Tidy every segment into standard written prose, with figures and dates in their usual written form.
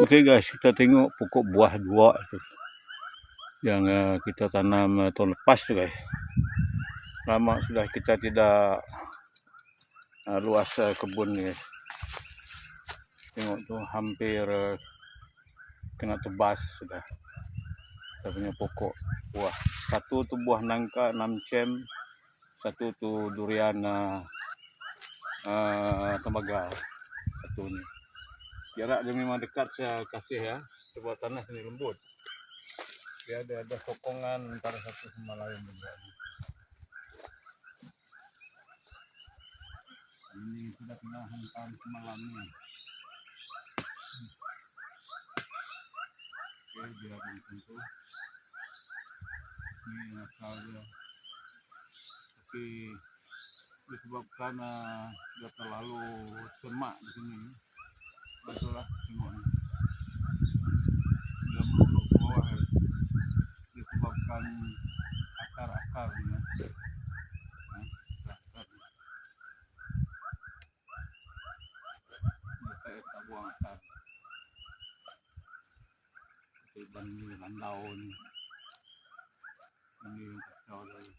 Okey guys, kita tengok pokok buah dua tu yang kita tanam tahun lepas tu guys. Lama sudah kita tidak luas kebun ni guys. Tengok tu hampir kena tebas sudah. Kita punya pokok buah. Satu tu buah nangka 6 cm, satu tu durian tembaga. Satu ni. Jarak dia memang dekat, saya kasih ya. Sebab tanah sini lembut. Dia ada sokongan antara satu sama lain juga. Ini sudah kena hantam semalam ni. Oke, biar tentu. Ini asal dia. Tapi disebabkan dia terlalu semak di sini. Itulah tengok ni. Dia merunduk ke bawah. Disebabkan akar-akarnya. Saya tak buang akar. Dan ini landau ni. Ini yang kacau lagi.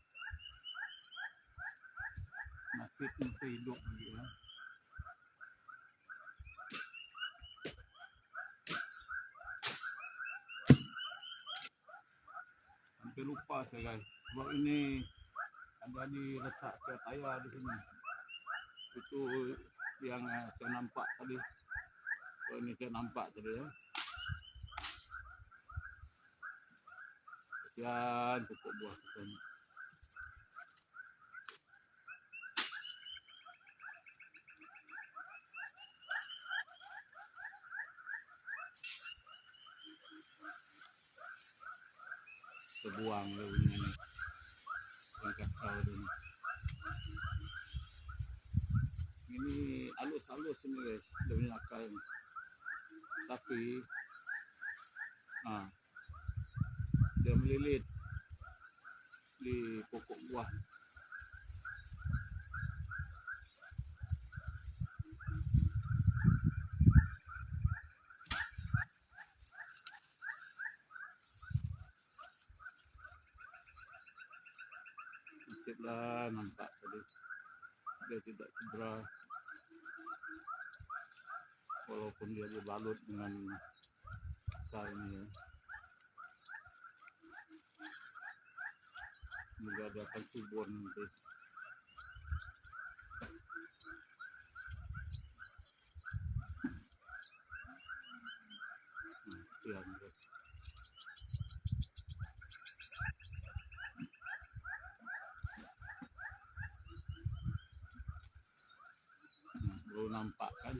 Nasib mesti hidup lagi ya. Hampir lupa saya guys. Sebab ini ada diletak ke tayar di sini. Itu yang saya nampak tadi. Oh, ini saya nampak tadi ya. Kesian pokok buah kita ni. Kita buang dia punya ni. Yang kacau dia ni. Ini halus-halus ni guys. Dia punya akar ni. Tapi dia melilit di pokok buah. Nasiblah nampak tadi. Dia tidak cedera. Walaupun dia dibalut dengan akar ni ya. Juga dia akan subur nanti. Kesian dia. Baru nampak kan.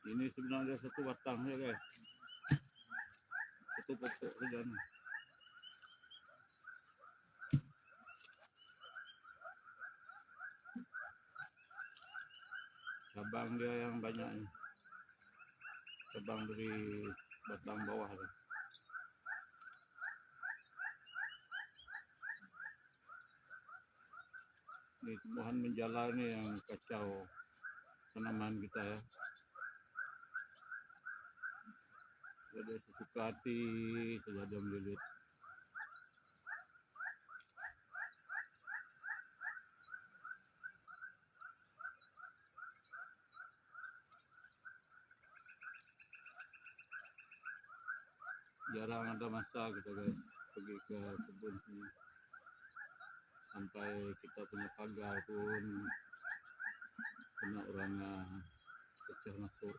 Ini sebenarnya satu batang ya guys. Satu pokok saja ni. Cabang dia yang banyak ni. Cabang dari batang bawah tu. Ini tumbuhan menjala ni yang kacau tanaman kita ya. Jadi sesuka hati saja dia melilit. Jarang ada masa kita guys pergi ke kebun sini. Sampai kita punya pagar pun kena orang pecah masuk.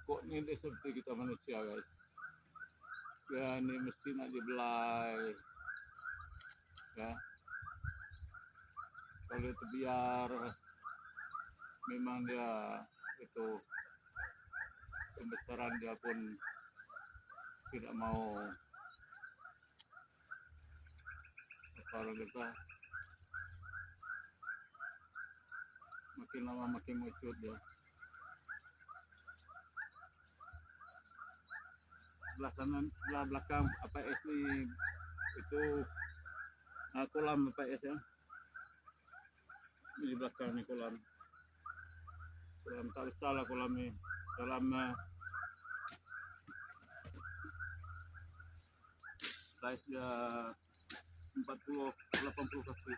pokok ni dia seperti kita manusia guys. Ya ni mesti nak dibelai. Ya. Kalau itu biar memang dia itu pembesaran dia pun tidak mau apa orang kata makin lama makin mecut dia. Sebelah kanan, sebelah belakang APS ni itu kolam APS ya. Ini di belakang ni kolam tak besar lah kolam ni, dalam size dia 40-80 kaki.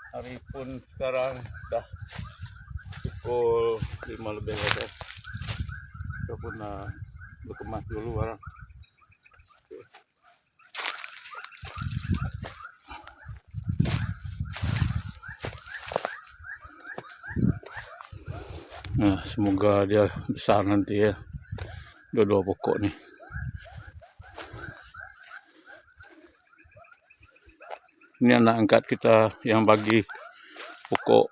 Hari pun sekarang dah pukul 5 lebih guys. Kita pun berkemas dulu barang. Nah, semoga dia besar nanti ya. Dua-dua pokok ni. Ini anak angkat kita yang bagi pokok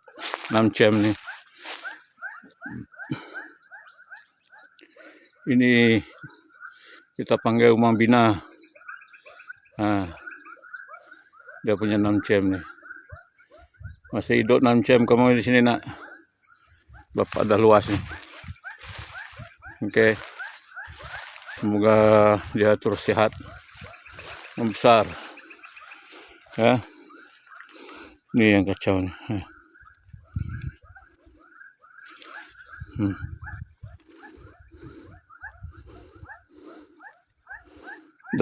6 cm ni. Ini kita panggil Umang Bina. Dia punya 6 cm ni. Masih hidup 6 cm kamu di sini nak. Bapak dah luas ni. Okey. Semoga dia terus sihat, membesar. Ya. Ni yang kacau ni.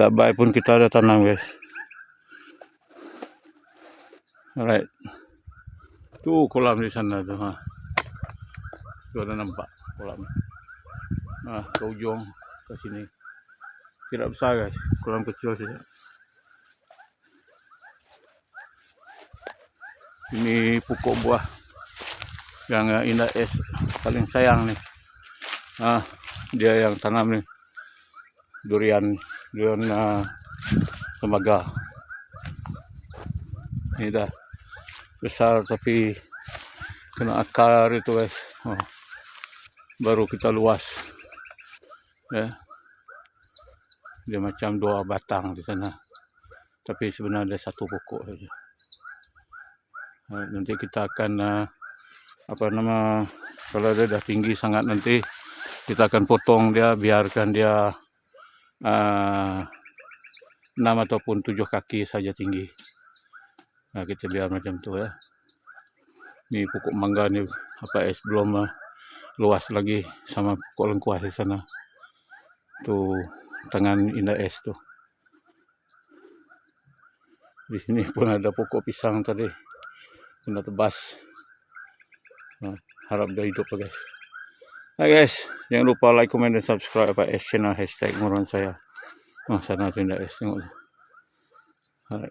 Dabai pun kita ada tanam guys. Alright. Tu kolam di sana tu. Tu ada nampak kolam. Ke ujung ke sini. Tidak besar guys. Kolam kecil saja. Ini pokok buah yang Indah S paling sayang nih. Dia yang tanam nih. Durian tembaga. Ini dah besar tapi kena akar itu guys. Baru kita luas. Ya. Dia macam 2 batang di sana. Tapi sebenarnya ada 1 pokok saja. Nanti kita akan kalau dia dah tinggi sangat nanti kita akan potong dia, biarkan dia 6 ataupun 7 kaki saja tinggi. Kita biar macam tu ya. Ni pokok mangga ni APS belum luas lagi sama pokok lengkuas di sana. Tu tangan Indah S tu. Di sini pun ada pokok pisang tadi. Kena tebas. Harap dia hidup guys. Guys, jangan lupa like, komen dan subscribe APS channel #muron saya. Sana tu Indah S tengok. Alright.